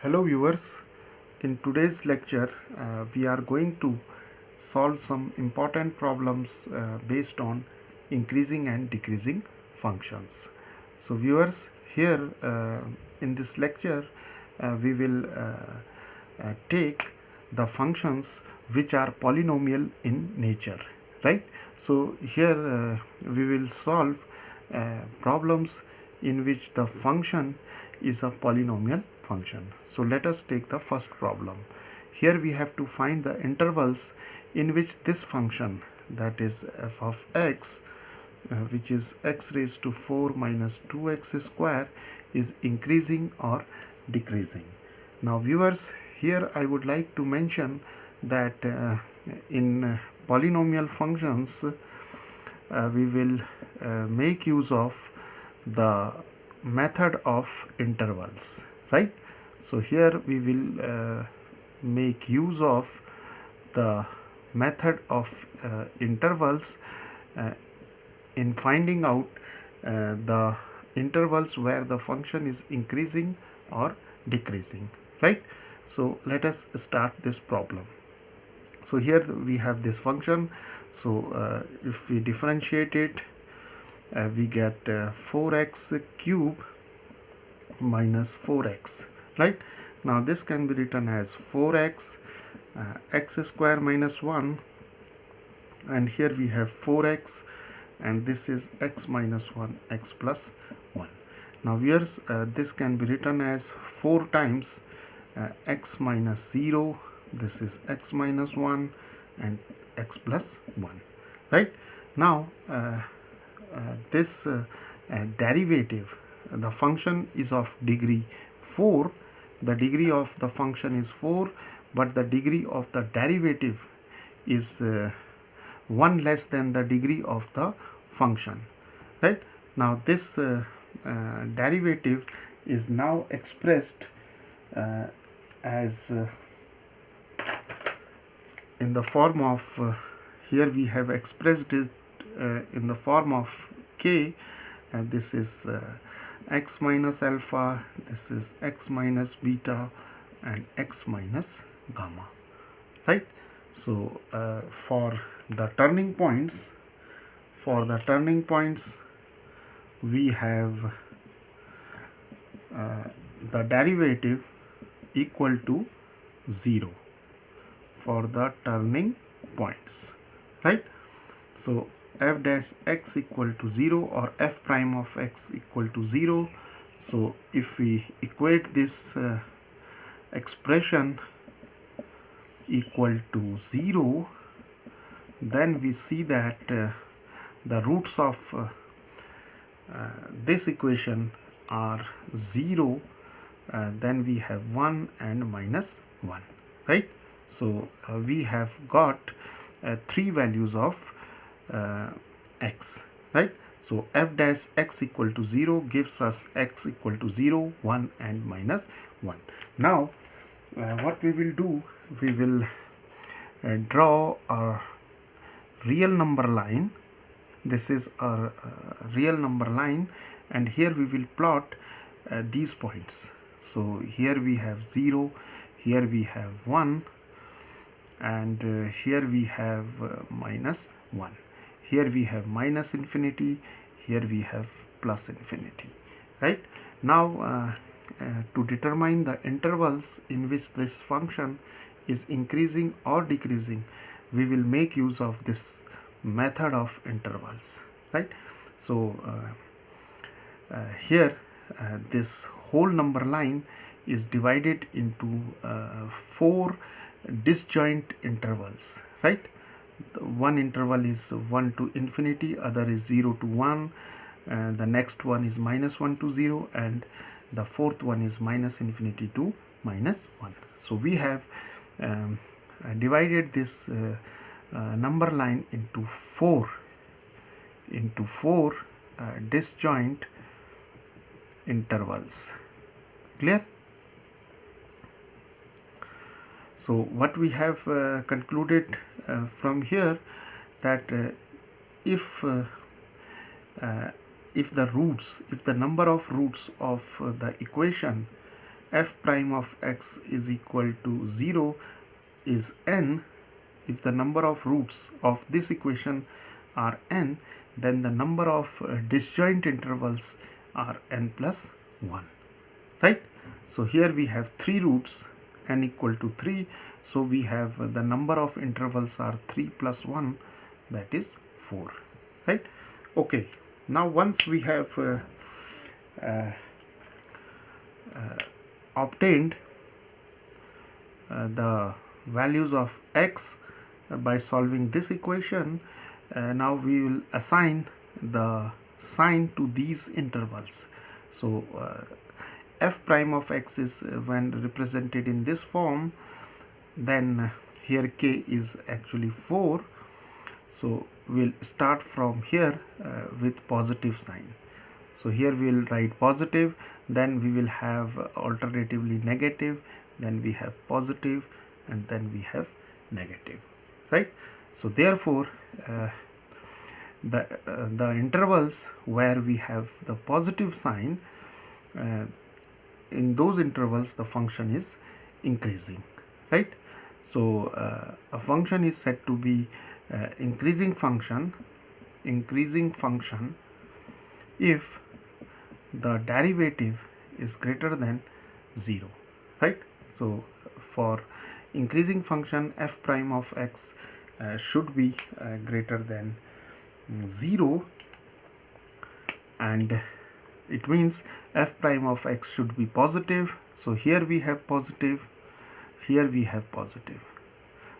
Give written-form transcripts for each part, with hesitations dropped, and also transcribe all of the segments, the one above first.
Hello viewers, in today's lecture we are going to solve some important problems based on increasing and decreasing functions. So viewers, here in this lecture we will take the functions which are polynomial in nature, right? So here we will solve problems in which the function is a polynomial function. So let us take the first problem. Here we have to find the intervals in which this function, that is f of x, which is x raised to 4 minus 2x square, is increasing or decreasing. Now viewers, here I would like to mention that in polynomial functions we will make use of the method of intervals, right? So here we will make use of the method of intervals in finding out the intervals where the function is increasing or decreasing, right? So let us start this problem. So here we have this function. So if we differentiate it, we get 4x cube minus 4x, right? Now this can be written as 4x x square minus 1, and here we have 4x, and this is x minus 1 x plus 1. Now here's this can be written as 4 times x minus 0, this is x minus 1 and x plus 1, right? Now this derivative, the function is of degree 4, the degree of the function is 4, but the degree of the derivative is 1 less than the degree of the function, right? Now this derivative is now expressed as in the form of here we have expressed it in the form of k, and this is x minus alpha, this is x minus beta, and x minus gamma, right? So for the turning points, we have the derivative equal to 0 for the turning points, right? So f dash x equal to 0 or f prime of x equal to 0. So if we equate this expression equal to 0, then we see that the roots of this equation are 0, then we have 1 and minus 1, right? So we have got 3 values of x, right? So f dash x equal to 0 gives us x equal to 0, 1 and minus 1. Now what we will do, we will draw a real number line. This is a real number line, and here we will plot these points. So here we have 0, here we have 1, and here we have minus 1. Here we have minus infinity, here we have plus infinity, right? Now to determine the intervals in which this function is increasing or decreasing, we will make use of this method of intervals, right? So here this whole number line is divided into 4 disjoint intervals, right? One interval is 1 to infinity, other is 0 to 1, the next one is minus 1 to 0, and the fourth one is minus infinity to minus 1. So we have divided this number line into 4 disjoint intervals. Clear? So what we have concluded from here, that if the number of roots of the equation f prime of x is equal to 0 is n. If the number of roots of this equation are n, then the number of disjoint intervals are n plus 1, right? So here we have 3 roots, n equal to 3, so we have the number of intervals are 3 plus 1, that is 4, right? Okay, now once we have obtained the values of x by solving this equation, now we will assign the sign to these intervals. So f prime of x is when represented in this form, then here k is actually 4, so we'll start from here with positive sign. So here we will write positive, then we will have alternatively negative, then we have positive, and then we have negative, right? So therefore the intervals where we have the positive sign, in those intervals the function is increasing, right? So a function is said to be increasing function if the derivative is greater than 0, right? So for increasing function, f prime of x should be greater than 0, and it means f prime of x should be positive. So here we have positive, here we have positive.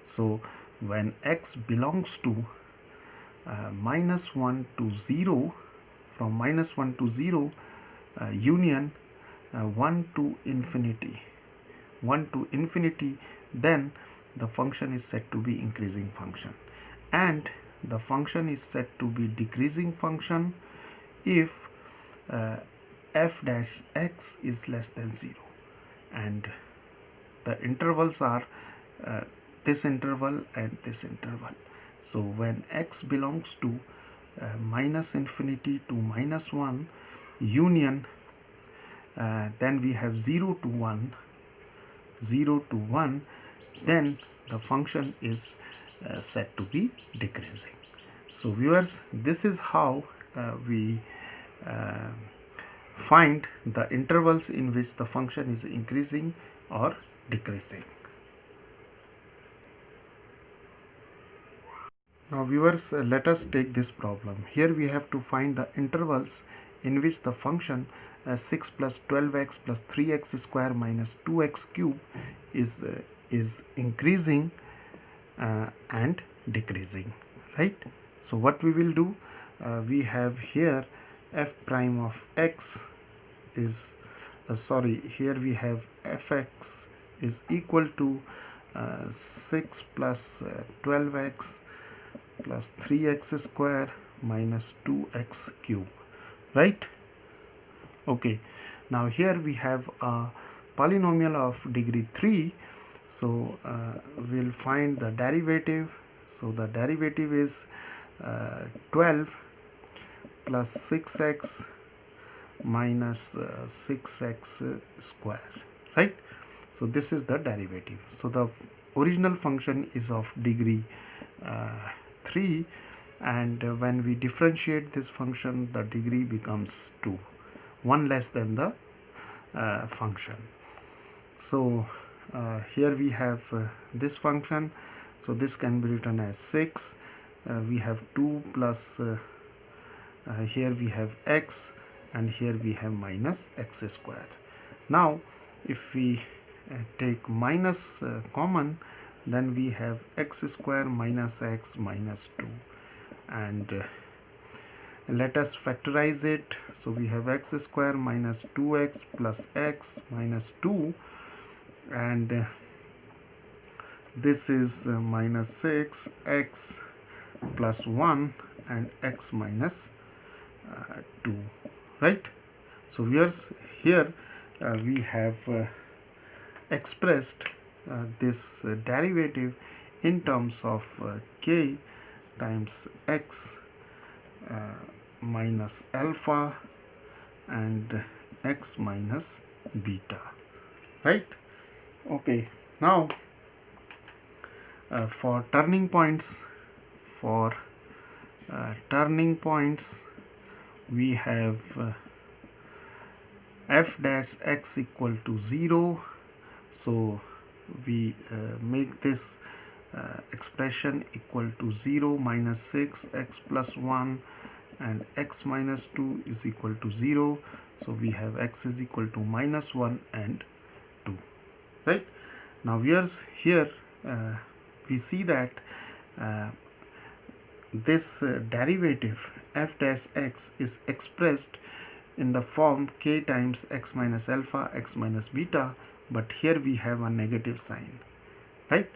So when x belongs to minus 1 to 0, from minus 1 to 0 union 1 to infinity, then the function is said to be increasing function, and the function is said to be decreasing function if f dash x is less than 0, and the intervals are this interval and this interval. So when x belongs to minus infinity to minus 1 union, then we have 0 to 1, then the function is said to be decreasing. So viewers, this is how we find the intervals in which the function is increasing or decreasing. Now viewers, let us take this problem. Here we have to find the intervals in which the function 6 plus 12x plus 3x square minus 2x cube is increasing and decreasing, right? So what we will do, we have here f prime of x is here we have fx is equal to 6 plus 12x plus 3x square minus 2x cube, right? Okay, now here we have a polynomial of degree 3, so we'll find the derivative. So the derivative is 12 plus 6x minus 6x square, right? So this is the derivative. So the original function is of degree 3, and when we differentiate this function, the degree becomes 2, 1 less than the function. So here we have this function, so this can be written as 6, we have 2 plus here we have x, and here we have minus x square. Now if we take minus common, then we have x square minus x minus 2, and let us factorize it. So we have x square minus 2x plus x minus 2, and this is minus 6 x plus 1 and x minus 2, right? So here we have expressed this derivative in terms of k times x minus alpha and x minus beta, right? Okay, now for turning points, we have f dash x equal to 0. So we make this expression equal to 0 minus 6 x plus 1 and x minus 2 is equal to 0. So we have x is equal to minus 1 and 2, right? Now viewers, here we see that this derivative f dash x is expressed in the form k times x minus alpha x minus beta, but here we have a negative sign, right?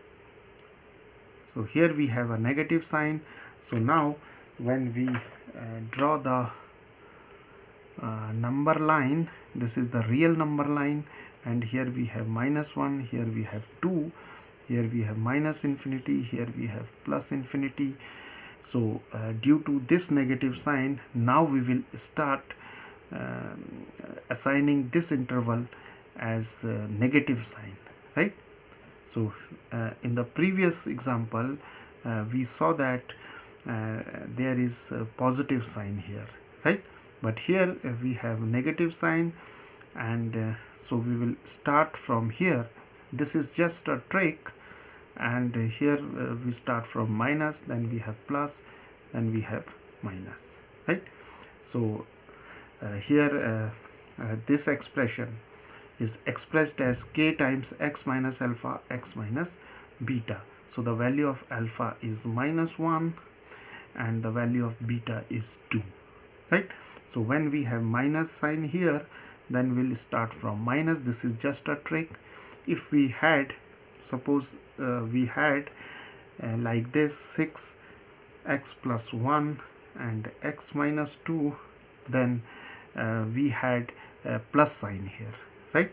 So here we have a negative sign. So now when we draw the number line, this is the real number line, and here we have minus 1, here we have 2, here we have minus infinity, here we have plus infinity. So due to this negative sign, now we will start assigning this interval as negative sign, right? So in the previous example we saw that there is a positive sign here, right? But here we have negative sign, and so we will start from here. This is just a trick, and here we start from minus, then we have plus, then we have minus, right? So here this expression is expressed as k times x minus alpha x minus beta. So the value of alpha is minus 1 and the value of beta is 2, right? So when we have minus sign here, then we'll start from minus. This is just a trick. If we had, suppose we had like this 6 x plus 1 and x minus 2, then we had a plus sign here, right?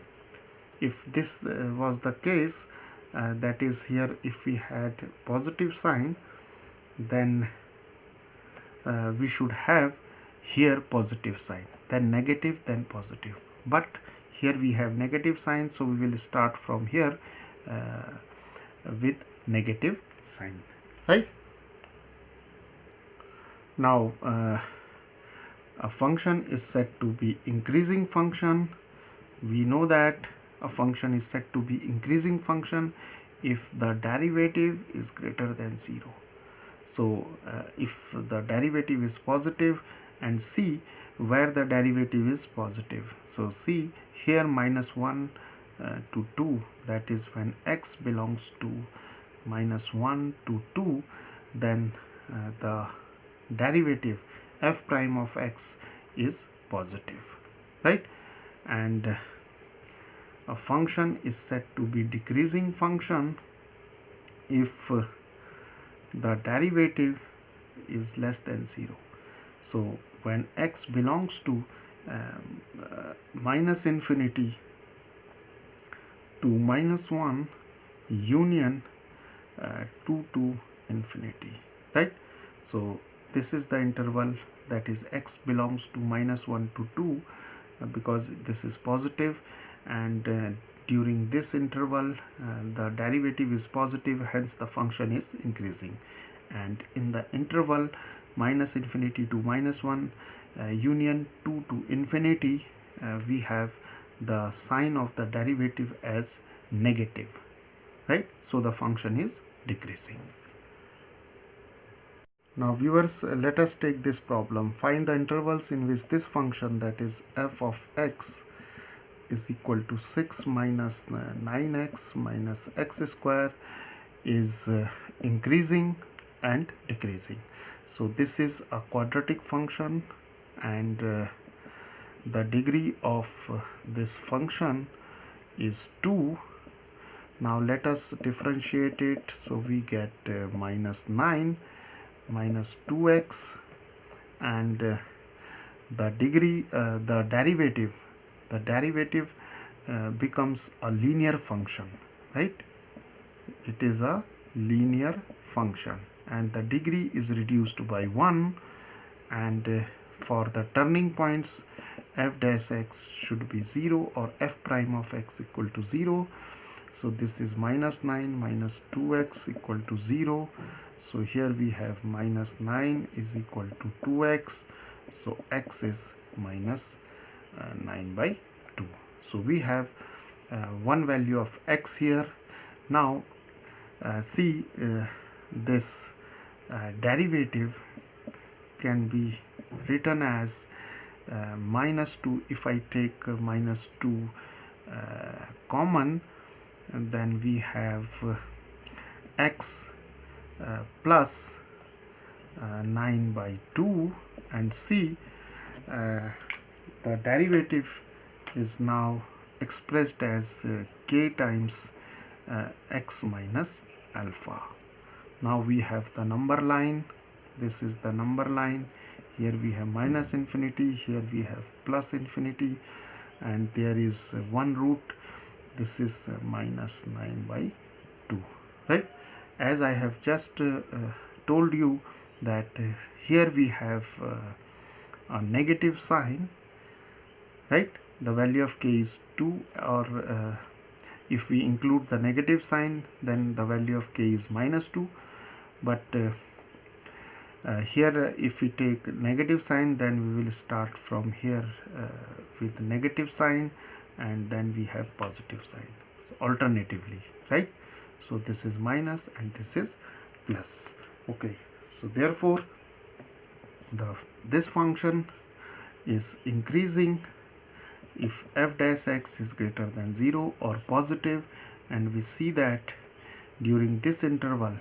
If this was the case, that is here if we had positive sign, then we should have here positive sign, then negative, then positive. But here we have negative sign, so we will start from here with negative sign, right? Now a function is said to be increasing function. We know that a function is said to be increasing function if the derivative is greater than 0. So if the derivative is positive, and see where the derivative is positive. So see here minus 1 to 2, that is when x belongs to minus 1 to 2, then the derivative f prime of x is positive, right? And a function is said to be decreasing function if the derivative is less than 0. So when x belongs to minus infinity to minus 1 union 2 to infinity, right? So this is the interval, that is x belongs to minus 1 to 2 because this is positive, and during this interval the derivative is positive, hence the function is increasing. And in the interval minus infinity to minus 1 union 2 to infinity, we have the sign of the derivative as negative, right? So the function is decreasing. Now viewers, let us take this problem. Find the intervals in which this function, that is f of x, is equal to 6 minus 9x minus x square is increasing and decreasing. So this is a quadratic function, and the degree of this function is 2. Now let us differentiate it. So we get minus 9 minus 2x, and the degree, the derivative becomes a linear function, right? It is a linear function, and the degree is reduced by 1, and for the turning points f dash x should be 0 or f prime of x equal to 0. So this is minus 9 minus 2x equal to 0. So here we have minus 9 is equal to 2x. So x is minus 9 by 2. So we have one value of x here. Now see this derivative can be written as minus 2. If I take minus 2 common, and then we have x plus 9 by 2, and see the derivative is now expressed as k times x minus alpha. Now we have the number line. This is the number line. Here we have minus infinity, here we have plus infinity, and there is one root. This is minus 9 by 2, right? As I have just told you that here we have a negative sign, right? The value of k is 2, or if we include the negative sign, then the value of k is minus 2. But here if we take negative sign, then we will start from here with negative sign, and then we have positive sign, so alternatively, right? So this is minus and this is plus. Okay, so therefore this function is increasing if f dash x is greater than 0 or positive, and we see that during this interval,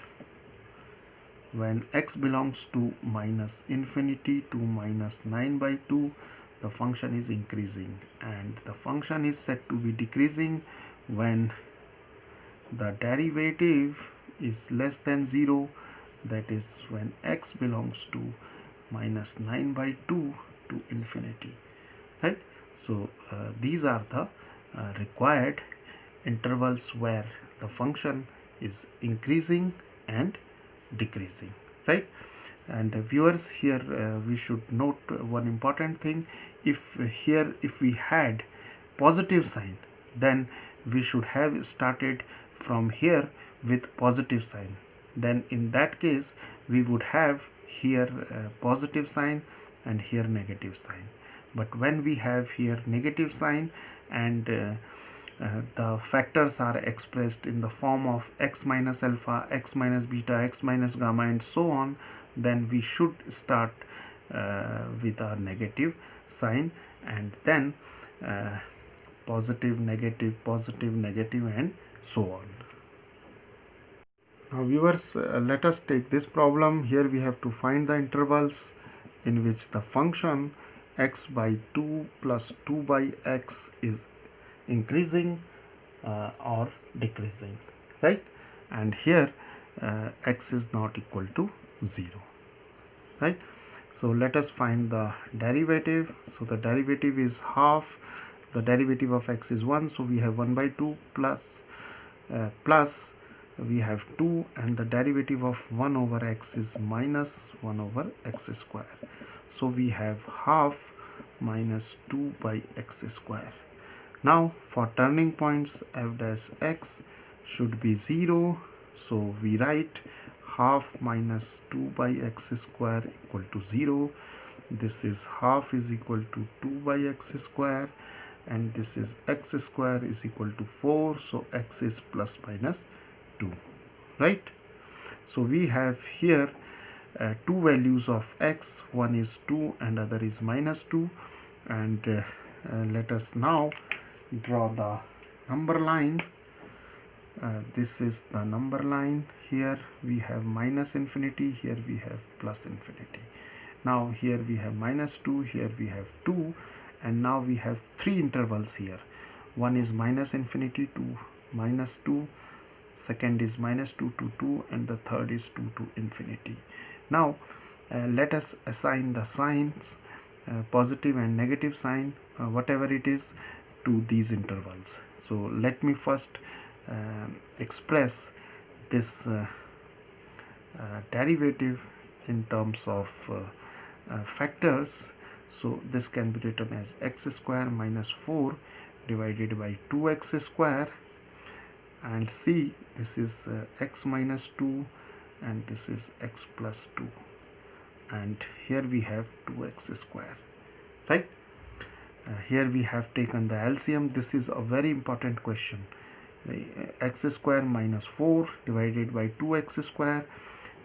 when x belongs to minus infinity to minus 9 by 2, the function is increasing, and the function is said to be decreasing when the derivative is less than 0, that is when x belongs to minus 9 by 2 to infinity, right? So these are the required intervals where the function is increasing and decreasing, right? And viewers, here we should note one important thing. If we had positive sign, then we should have started from here with positive sign. Then in that case we would have here positive sign and here negative sign. But when we have here negative sign and the factors are expressed in the form of x minus alpha, x minus beta, x minus gamma, and so on, then we should start with a negative sign, and then positive, negative, and so on. Now viewers, let us take this problem. Here we have to find the intervals in which the function x by 2 plus 2 by x is increasing or decreasing, right? And here x is not equal to 0, right? So let us find the derivative. So the derivative is half. The derivative of x is 1, so we have 1 by 2 plus we have 2, and the derivative of 1 over x is minus 1 over x square. So we have half minus 2 by x square. Now for turning points, f dash x should be 0. So we write half minus 2 by x square equal to 0. This is half is equal to 2 by x square, and this is x square is equal to 4. So x is plus minus 2, right? So we have here two values of x. One is 2 and other is minus 2. And let us now draw the number line. This is the number line. Here we have minus infinity, here we have plus infinity. Now here we have minus 2, here we have 2, and now we have three intervals here. One is minus infinity to minus 2, second is minus 2 to 2, and the third is 2 to infinity. Now let us assign the signs, positive and negative sign, whatever it is, to these intervals. So let me first express this derivative in terms of factors. So this can be written as x square minus 4 divided by 2x square, and c, this is x minus 2 and this is x plus 2, and here we have 2x square, right? Here we have taken the LCM. This is a very important question. X square minus 4 divided by 2x square.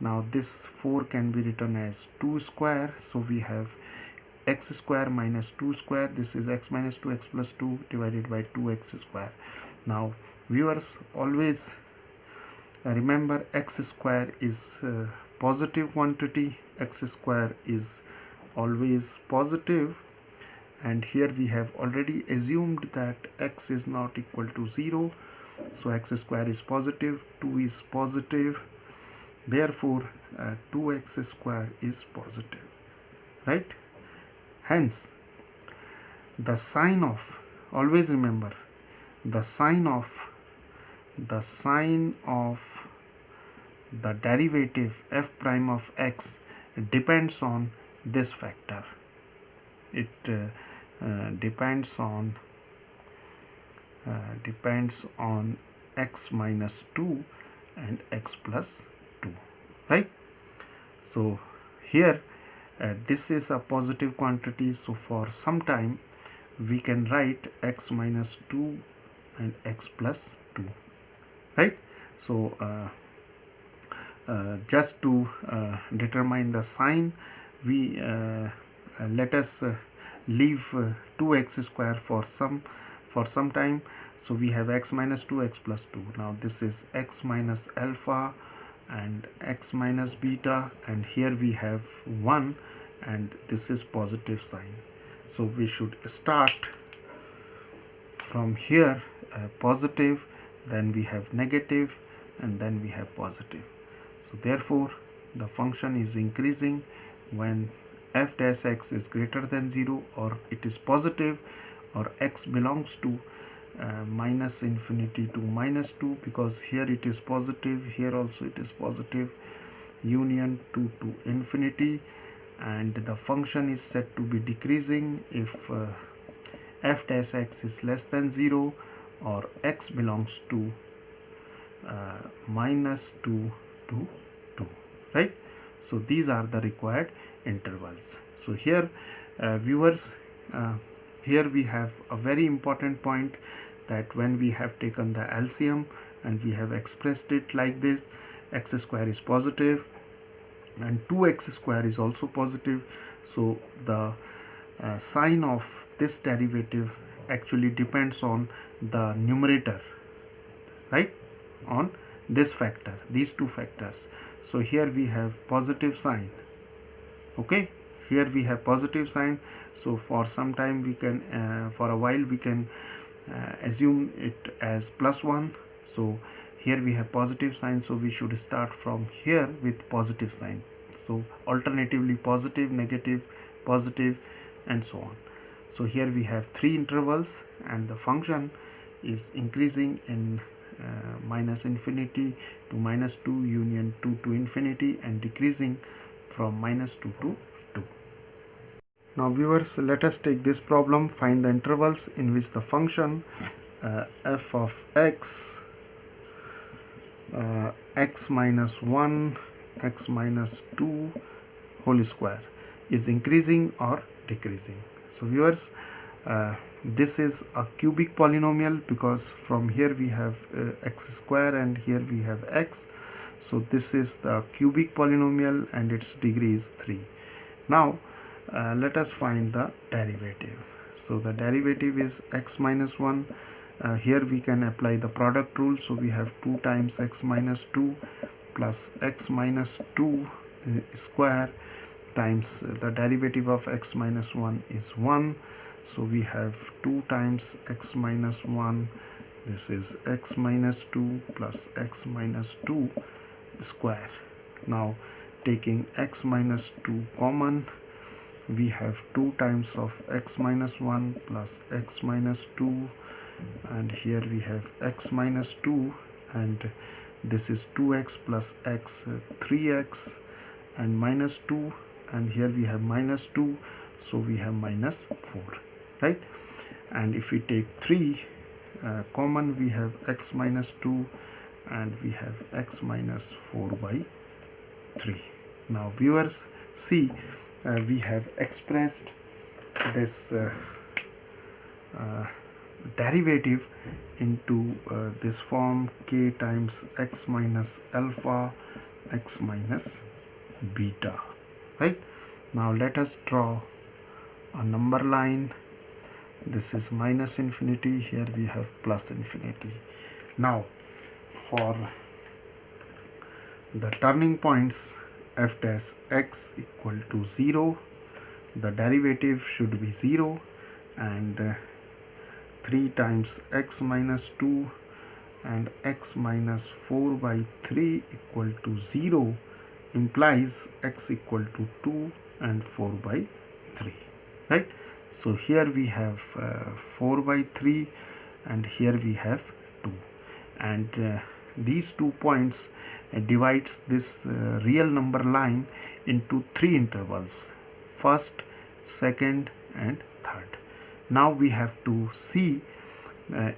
Now this 4 can be written as 2 square, so we have x square minus 2 square. This is x minus 2 x plus 2 divided by 2x square. Now viewers, always remember x square is positive quantity. X square is always positive, and here we have already assumed that x is not equal to 0, so x square is positive, 2 is positive, therefore 2x square is positive, right? Hence the sign of, always remember, the sign of the derivative f prime of x depends on this factor. It depends on x minus 2 and x plus 2, right? So here this is a positive quantity, so for some time we can write x minus 2 and x plus 2, right? So just to determine the sign, we let us leave 2x square for some time. So we have x minus 2 x plus 2. Now this is x minus alpha and x minus beta, and here we have 1, and this is positive sign. So we should start from here positive, then we have negative, and then we have positive. So therefore the function is increasing when f dash x is greater than 0, or it is positive, or x belongs to minus infinity to minus 2, because here it is positive, here also it is positive, union 2 to infinity, and the function is said to be decreasing if f dash x is less than 0, or x belongs to minus 2 to 2, right? So these are the required intervals. So here viewers, here we have a very important point, that when we have taken the LCM and we have expressed it like this, x square is positive and 2x square is also positive, so the sign of this derivative actually depends on the numerator, right, on this factor, these two factors. So here we have positive sign, okay, here we have positive sign. So for some time we can for a while we can assume it as plus 1. So here we have positive sign, so we should start from here with positive sign. So alternatively positive, negative, positive, and so on. So here we have 3 intervals, and the function is increasing in minus infinity to minus 2 union 2 to infinity, and decreasing from minus 2 to 2. Now viewers, let us take this problem. Find the intervals in which the function f of x, x minus 1, x minus 2 whole square is increasing or decreasing. So viewers, this is a cubic polynomial, because from here we have x square and here we have x. So this is the cubic polynomial and its degree is 3. Now let us find the derivative. So the derivative is x minus 1. Here we can apply the product rule. So we have 2 times x minus 2 plus x minus 2 square times the derivative of x minus 1 is 1. So we have 2 times x minus 1, this is x minus 2 plus x minus 2 square. Now taking x minus 2 common, we have 2 times of x minus 1 plus x minus 2, and here we have x minus 2, and this is 2x plus x, 3x, and minus 2, and here we have minus 2. so we have minus 4, right? And if we take 3 common, we have x minus 2 and we have x minus 4 by 3. Now viewers, see, we have expressed this derivative into this form, k times x minus alpha x minus beta, right? Now let us draw a number line. This is minus infinity, here we have plus infinity. Now for the turning points f dash x equal to 0, the derivative should be 0, and 3 times x minus 2 and x minus 4 by 3 equal to 0 implies x equal to 2 and 4 by 3, right? So here we have 4 by 3 and here we have 2, and these 2 points divides this real number line into 3 intervals, first, second and third. Now we have to see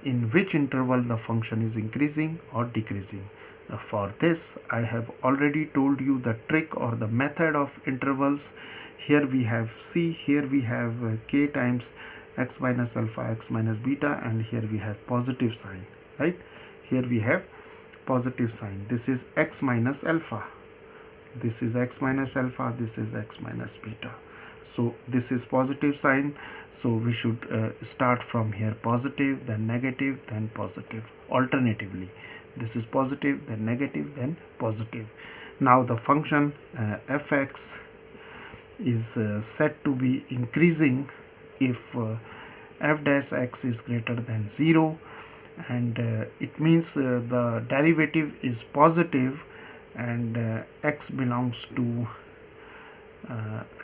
in which interval the function is increasing or decreasing. For this I have already told you the trick or the method of intervals. Here we have, see, here we have k times x minus alpha x minus beta, and here we have positive sign, right? Here we have positive sign. This is x minus alpha, this is x minus alpha, this is x minus beta. So this is positive sign, so we should start from here positive, then negative, then positive, alternatively. This is positive, then negative, then positive. Now the function fx is said to be increasing if f dash x is greater than 0, and it means the derivative is positive, and x belongs to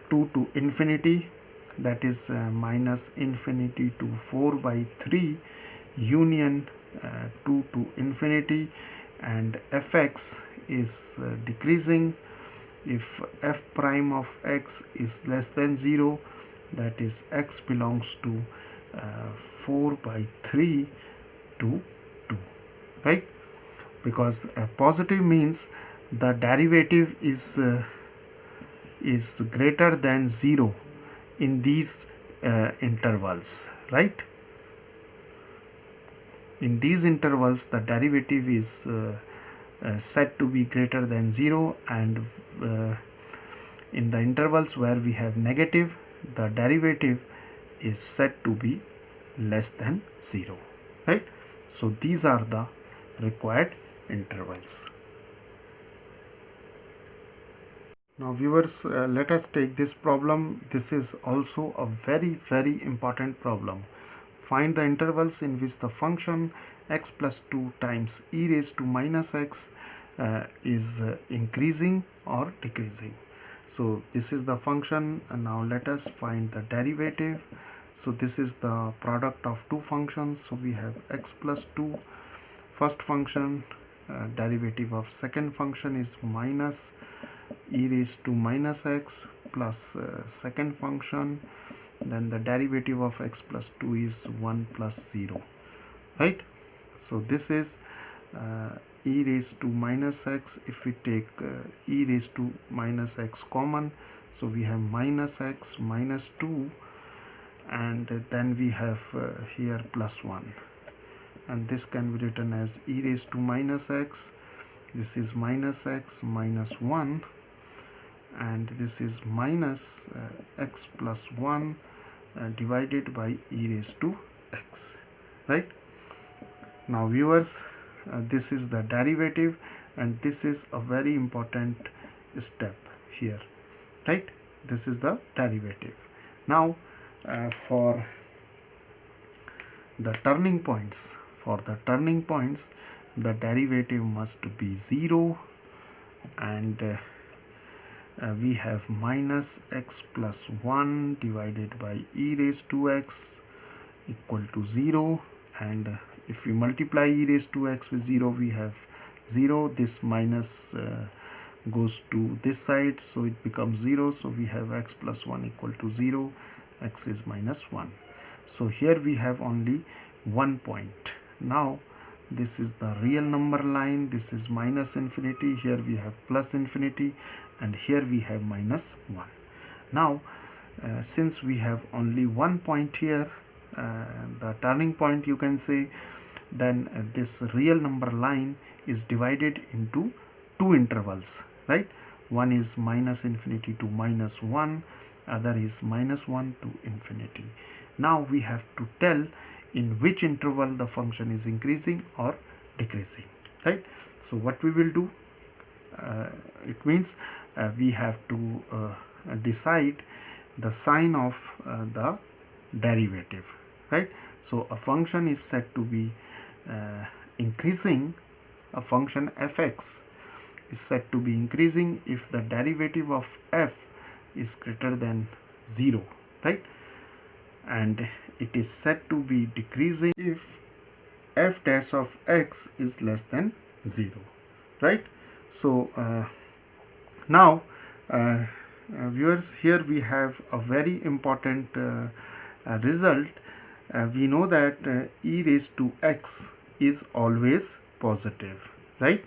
2 to infinity, that is minus infinity to 4 by 3 union 2 to infinity, and fx is decreasing if f prime of x is less than 0, that is x belongs to 4 by 3 to 2, right? Because positive means the derivative is greater than 0 in these intervals, right? In these intervals the derivative is said to be greater than 0, and in the intervals where we have negative, the derivative is said to be less than 0, right? So these are the required intervals. Now viewers, let us take this problem. This is also a very important problem. Find the intervals in which the function x plus 2 times e raised to minus x is increasing or decreasing. So this is the function, and now let us find the derivative. So this is the product of two functions. So we have x plus 2 first function, derivative of second function is minus e raised to minus x plus second function, then the derivative of x plus 2 is 1 plus 0, right? So this is e raised to minus x. If we take e raised to minus x common, so we have minus x minus 2, and then we have here plus 1, and this can be written as e raised to minus x. This is minus x minus 1, and this is minus x plus 1 divided by e raised to x, right? Now viewers, this is the derivative, and this is a very important step here, right? This is the derivative. Now for the turning points, the derivative must be 0, and we have minus x plus 1 divided by e raised to x equal to 0, and if we multiply e raised to x with 0, we have 0. This minus goes to this side, so it becomes 0. So we have x plus 1 equal to 0, x is minus 1. So here we have only 1 point. Now this is the real number line, this is minus infinity, here we have plus infinity, and here we have minus 1. Now since we have only 1 point here, the turning point you can say, then this real number line is divided into two intervals, right? One is minus infinity to minus 1, other is minus 1 to infinity. Now we have to tell in which interval the function is increasing or decreasing, right? So what we will do, it means we have to decide the sign of the derivative, right? So a function is said to be increasing, a function fx is said to be increasing if the derivative of f is greater than 0, right? And it is said to be decreasing if f dash of x is less than 0, right? So now viewers, here we have a very important result. We know that e raised to x is always positive, right?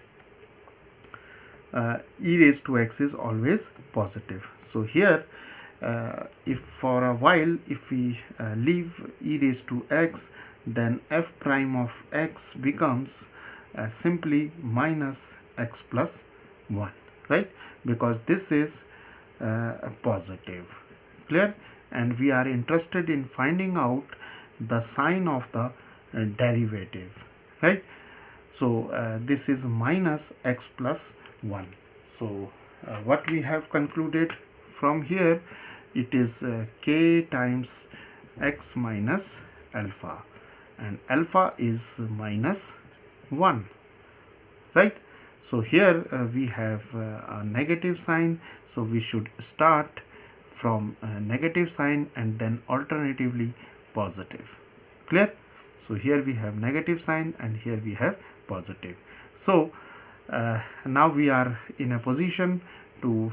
E raised to x is always positive. So here if for a while if we leave e raised to x, then f prime of x becomes simply minus x plus 1, right? Because this is positive. Clear? And we are interested in finding out the sign of the derivative, right? So this is minus x plus 1. So what we have concluded from here, it is k times x minus alpha, and alpha is minus 1, right? So here we have a negative sign, so we should start from negative sign and then alternatively positive. Clear? So here we have negative sign and here we have positive. So now we are in a position to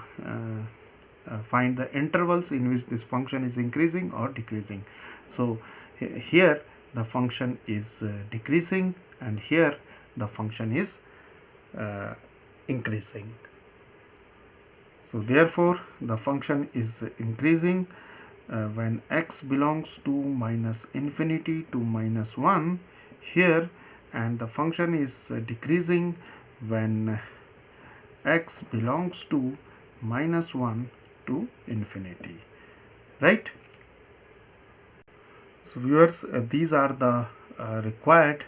find the intervals in which this function is increasing or decreasing. So here the function is decreasing and here the function is increasing. So therefore the function is increasing when x belongs to minus infinity to minus 1 here, and the function is decreasing when x belongs to minus 1 to infinity, right? So viewers, these are the required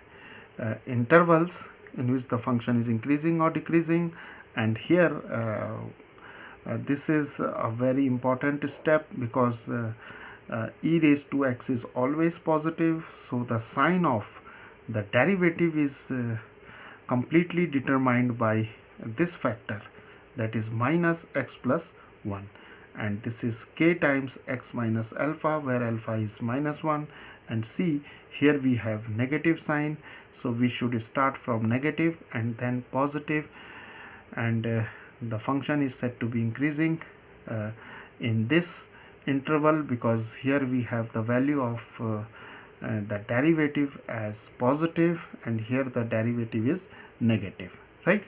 intervals in which the function is increasing or decreasing, and here this is a very important step because e raised to x is always positive, so the sign of the derivative is completely determined by this factor, that is minus x plus 1, and this is k times x minus alpha, where alpha is minus 1, and see here we have negative sign, so we should start from negative and then positive, and the function is said to be increasing in this interval because here we have the value of the derivative as positive and here the derivative is negative, right?